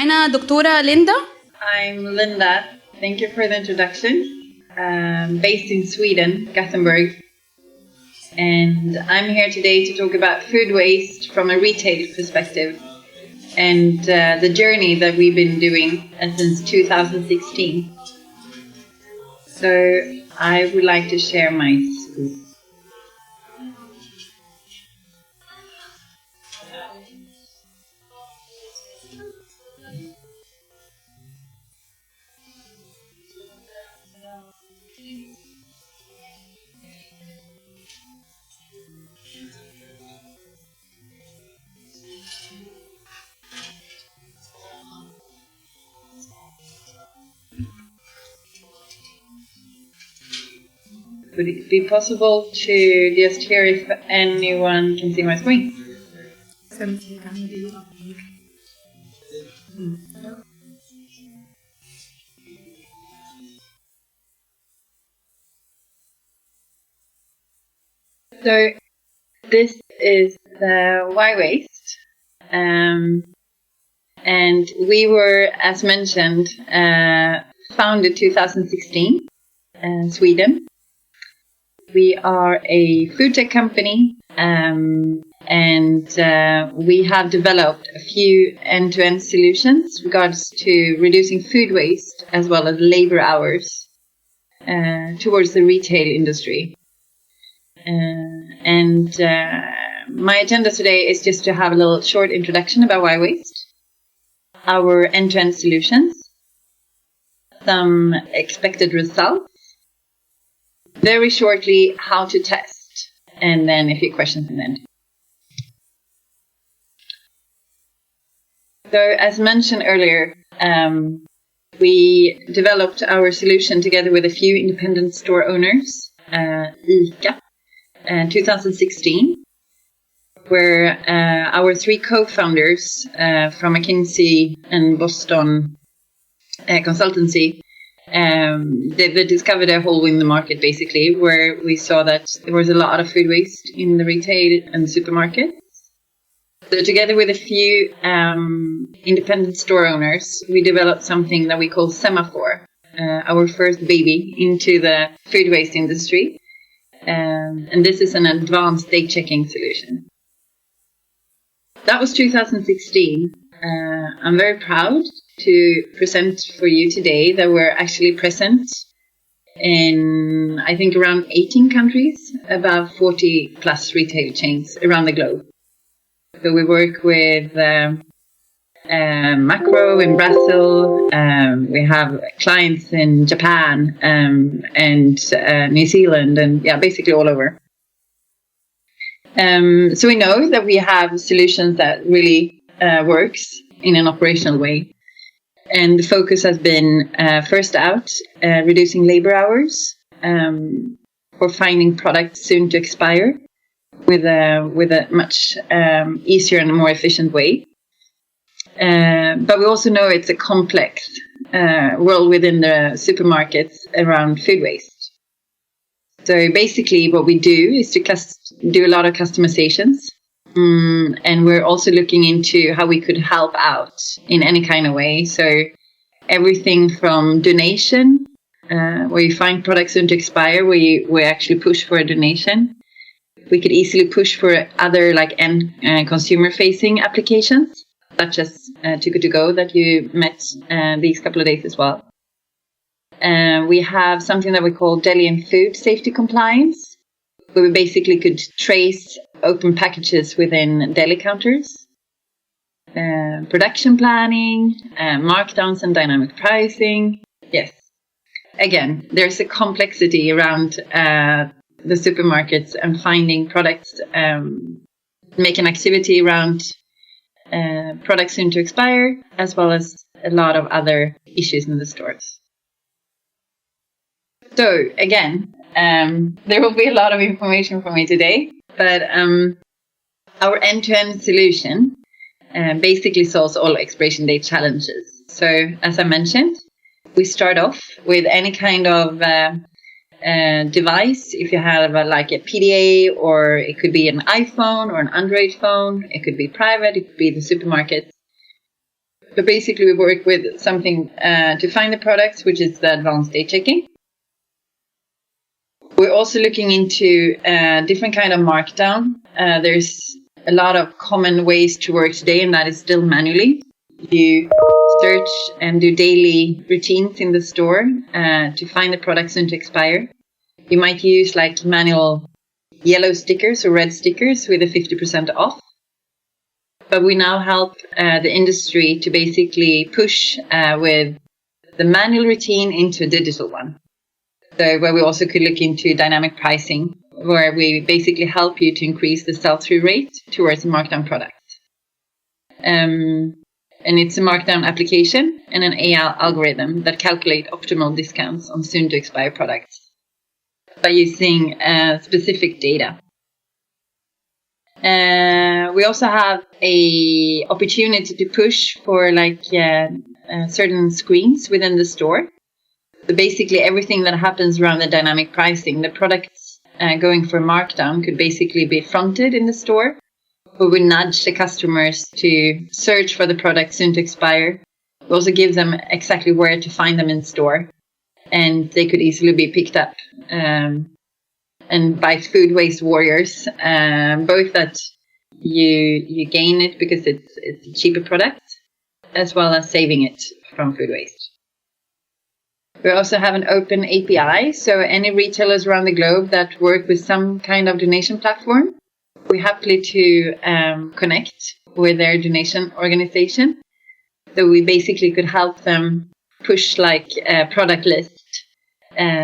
معانا دكتوره ليندا. I'm Linda. Thank you for the introduction. Based in Sweden, Gothenburg. And I'm here today to talk about food waste from a retail perspective and the journey that we've been doing since 2016. So I would like to share my screen. Would it be possible to just hear if anyone can see my screen? So this is the Y waste, and we were, as mentioned, founded 2016 in Sweden. We are a food tech company, and we have developed a few end-to-end solutions regards to reducing food waste as well as labor hours towards the retail industry. My agenda today is just to have a little short introduction about Y waste, our end-to-end solutions, some expected results, very shortly how to test, and then a few questions in the end. So as mentioned earlier, we developed our solution together with a few independent store owners, ICA, in 2016, where our three co-founders from McKinsey and Boston consultancy, they discovered a hole in the market, basically, where we saw that there was a lot of food waste in the retail and supermarkets. So together with a few independent store owners, we developed something that we call Semaphore, our first baby into the food waste industry. And this is an advanced date checking solution. That was 2016. I'm very proud to present for you today that we're actually present in, I think, around 18 countries, about 40 plus retail chains around the globe. So we work with Macro in Brazil, we have clients in Japan and New Zealand, and basically all over. So we know that we have solutions that really works in an operational way. And the focus has been, first out, reducing labor hours for finding products soon to expire with a much easier and more efficient way. But we also know it's a complex world within the supermarkets around food waste. So basically what we do is to do a lot of customizations. And we're also looking into how we could help out in any kind of way. So everything from donation, where you find products soon to expire, where we actually push for a donation. We could easily push for other like end consumer-facing applications, such as Too Good To Go that you met these couple of days as well. We have something that we call deli and food safety compliance, where we basically could trace open packages within deli counters, production planning, markdowns and dynamic pricing. Yes. Again, there's a complexity around the supermarkets and finding products, making activity around products soon to expire, as well as a lot of other issues in the stores. So again, there will be a lot of information for me today, but our end-to-end solution basically solves all expiration date challenges. So as I mentioned, we start off with any kind of device. If you have like a PDA, or it could be an iPhone or an Android phone, it could be private, it could be the supermarket. But basically, we work with something to find the products, which is the advanced date checking. We're also looking into different kind of markdown. There's a lot of common ways to work today, and that is still manually. You search and do daily routines in the store to find the products soon to expire. You might use like manual yellow stickers or red stickers with a 50% off. But we now help the industry to basically push with the manual routine into a digital one. So where we also could look into dynamic pricing, where we basically help you to increase the sell-through rate towards a markdown product. And it's a markdown application and an AI algorithm that calculate optimal discounts on soon-to-expire products by using specific data. We also have a opportunity to push for certain screens within the store. So basically everything that happens around the dynamic pricing, the products going for markdown could basically be fronted in the store, where we nudge the customers to search for the products soon to expire. We also give them exactly where to find them in store, and they could easily be picked up and by food waste warriors, both that you gain it because it's a cheaper product, as well as saving it from food waste. We also have an open API, so any retailers around the globe that work with some kind of donation platform, we're happy to connect with their donation organization. So we basically could help them push like a product list.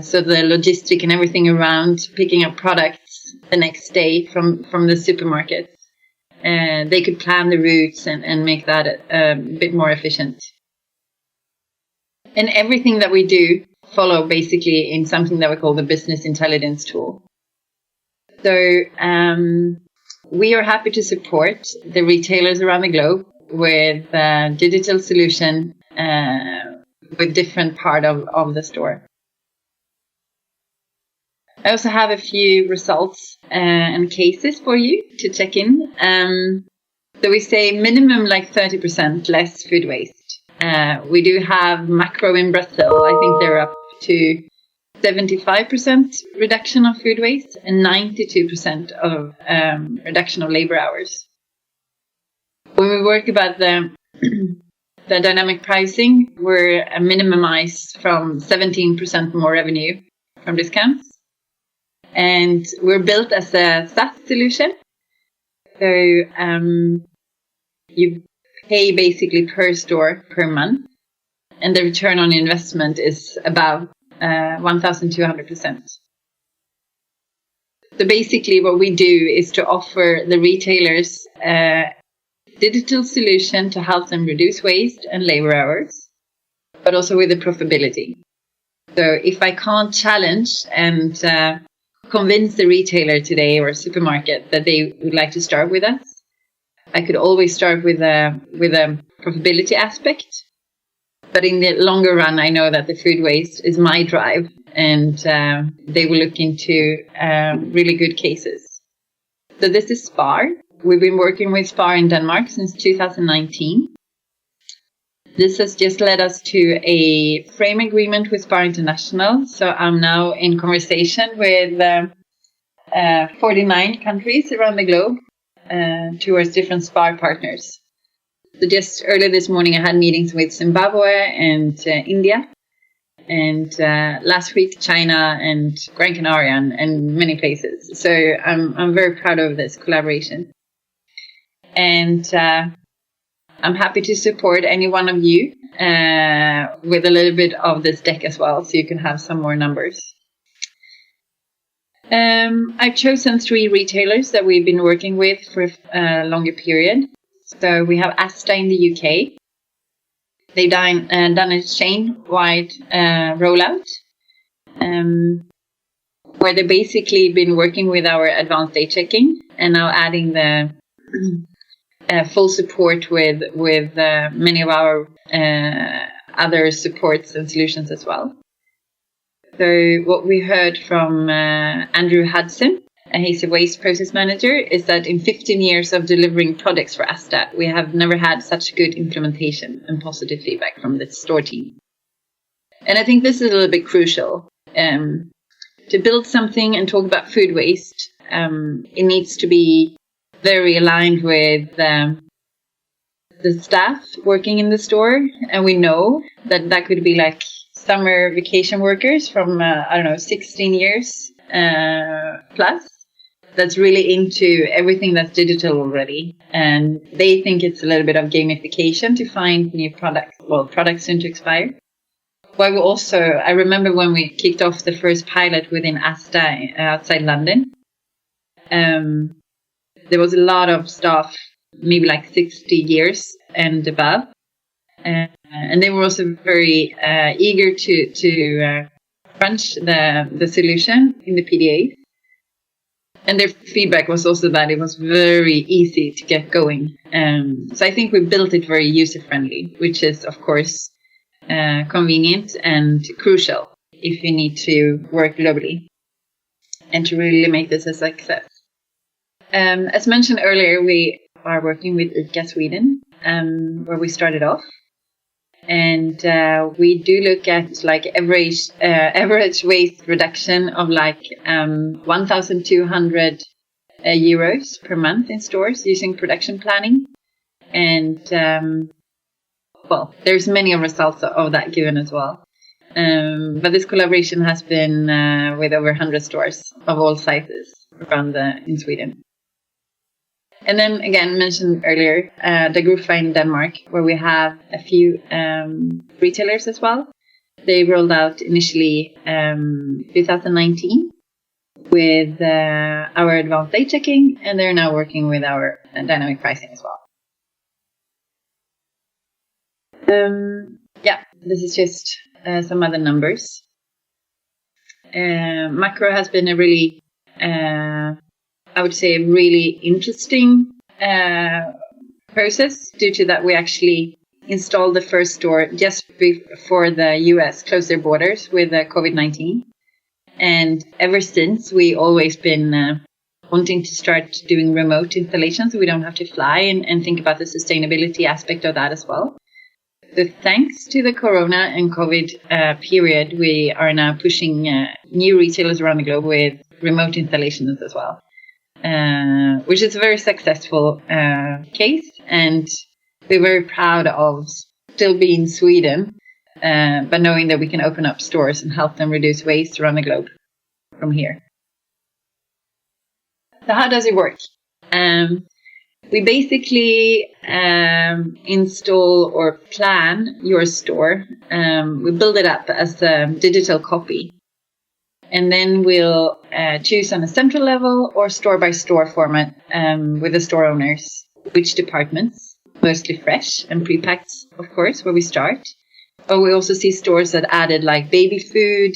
So the logistic and everything around picking up products the next day from the supermarket. They could plan the routes and make that a bit more efficient. And everything that we do follow basically in something that we call the business intelligence tool. So we are happy to support the retailers around the globe with digital solution with different part of the store. I also have a few results and cases for you to check in. So we say minimum like 30% less food waste. We do have macro in Brazil. I think they're up to 75% reduction of food waste and 92% of reduction of labor hours. When we work about the dynamic pricing, we're minimized from 17% more revenue from discounts. And we're built as a SaaS solution. So you pay basically per store per month, and the return on investment is about 1,200%. So basically what we do is to offer the retailers a digital solution to help them reduce waste and labor hours, but also with the profitability. So if I can't challenge and convince the retailer today or supermarket that they would like to start with us, I could always start with a profitability aspect. But in the longer run, I know that the food waste is my drive, and they will look into really good cases. So this is Spar. We've been working with Spar in Denmark since 2019. This has just led us to a frame agreement with Spar International. So I'm now in conversation with 49 countries around the globe towards different Spar partners. So just earlier this morning, I had meetings with Zimbabwe and India, and last week China and Gran Canaria and many places. So I'm very proud of this collaboration, and I'm happy to support any one of you with a little bit of this deck as well, so you can have some more numbers. I've chosen 3 retailers that we've been working with for a longer period. So we have Asda in the UK. They've done a chain-wide rollout, where they've basically been working with our advanced date checking and now adding the full support with many of our other supports and solutions as well. So what we heard from Andrew Hudson a Hazy Waste Process Manager, is that in 15 years of delivering products for Asta, we have never had such good implementation and positive feedback from the store team. And I think this is a little bit crucial. To build something and talk about food waste, it needs to be very aligned with the staff working in the store. And we know that could be like summer vacation workers from, 16 years plus. That's really into everything that's digital already. And they think it's a little bit of gamification to find new products soon to expire. But we also, I remember when we kicked off the first pilot within Asta outside London, there was a lot of staff, maybe like 60 years and above. And they were also very eager to crunch the solution in the PDA. And their feedback was also that it was very easy to get going. So I think we built it very user-friendly, which is, of course, convenient and crucial if you need to work globally and to really make this a success. As mentioned earlier, we are working with ICA Sweden, where we started off. And we do look at like average waste reduction of like 1,200 euros per month in stores using production planning. And there's many results of that given as well. But this collaboration has been with over 100 stores of all sizes around in Sweden. And then again, mentioned earlier, the Grufa in Denmark, where we have a few retailers as well. They rolled out initially 2019 with our advanced date checking, and they're now working with our dynamic pricing as well. This is just some other numbers. Macro has been a really I would say a really interesting process due to that we actually installed the first store just before the US closed their borders with COVID-19. And ever since, we always been wanting to start doing remote installations so we don't have to fly and think about the sustainability aspect of that as well. So thanks to the Corona and COVID period, we are now pushing new retailers around the globe with remote installations as well. Which is a very successful case, and we're very proud of still being in Sweden, but knowing that we can open up stores and help them reduce waste around the globe from here. So how does it work? We basically install or plan your store. We build it up as a digital copy. And then we'll choose on a central level or store-by-store format with the store owners, which departments, mostly fresh and pre-packed, of course, where we start. But we also see stores that added like baby food,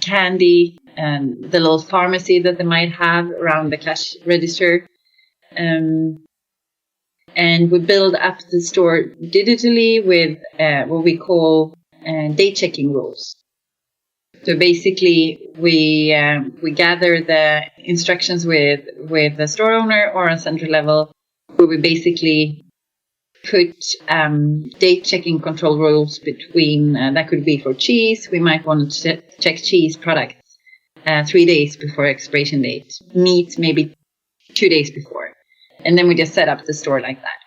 candy, and the little pharmacy that they might have around the cash register. And we build up the store digitally with what we call date checking rules. So basically, we gather the instructions with the store owner or on central level, where we basically put date checking control rules between, that could be for cheese. We might want to check cheese products 3 days before expiration date, meat maybe 2 days before. And then we just set up the store like that.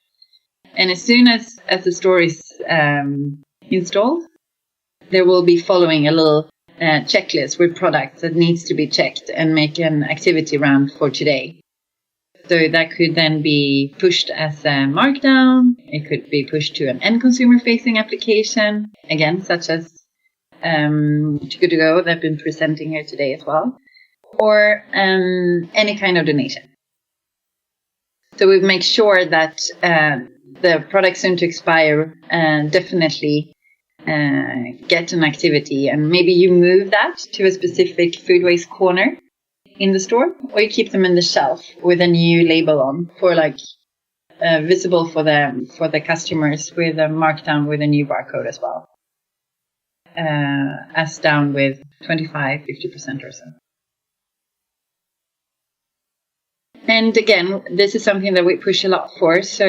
And as soon as the store is installed, there will be following a little checklist with products that needs to be checked and make an activity round for today. So that could then be pushed as a markdown. It could be pushed to an end consumer facing application, again, such as Too Good To Go that I've been presenting here today as well, or any kind of donation. So we make sure that the products soon to expire definitely get an activity, and maybe you move that to a specific food waste corner in the store, or you keep them in the shelf with a new label on for like visible for the customers with a markdown with a new barcode as well, as down with 25-50% or so. And again, this is something that we push a lot for. So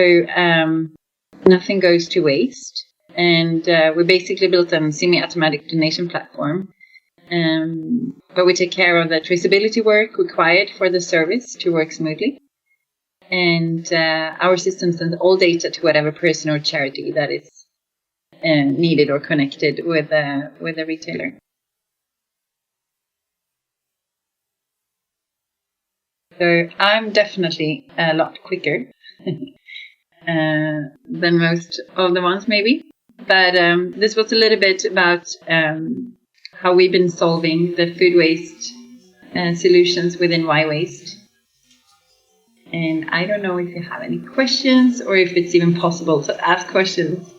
nothing goes to waste. And we basically built a semi-automatic donation platform. But we take care of the traceability work required for the service to work smoothly. And our system sends all data to whatever person or charity that is needed or connected with a retailer. So I'm definitely a lot quicker than most of the ones, maybe. But this was a little bit about how we've been solving the food waste solutions within Y Waste. And I don't know if you have any questions or if it's even possible to ask questions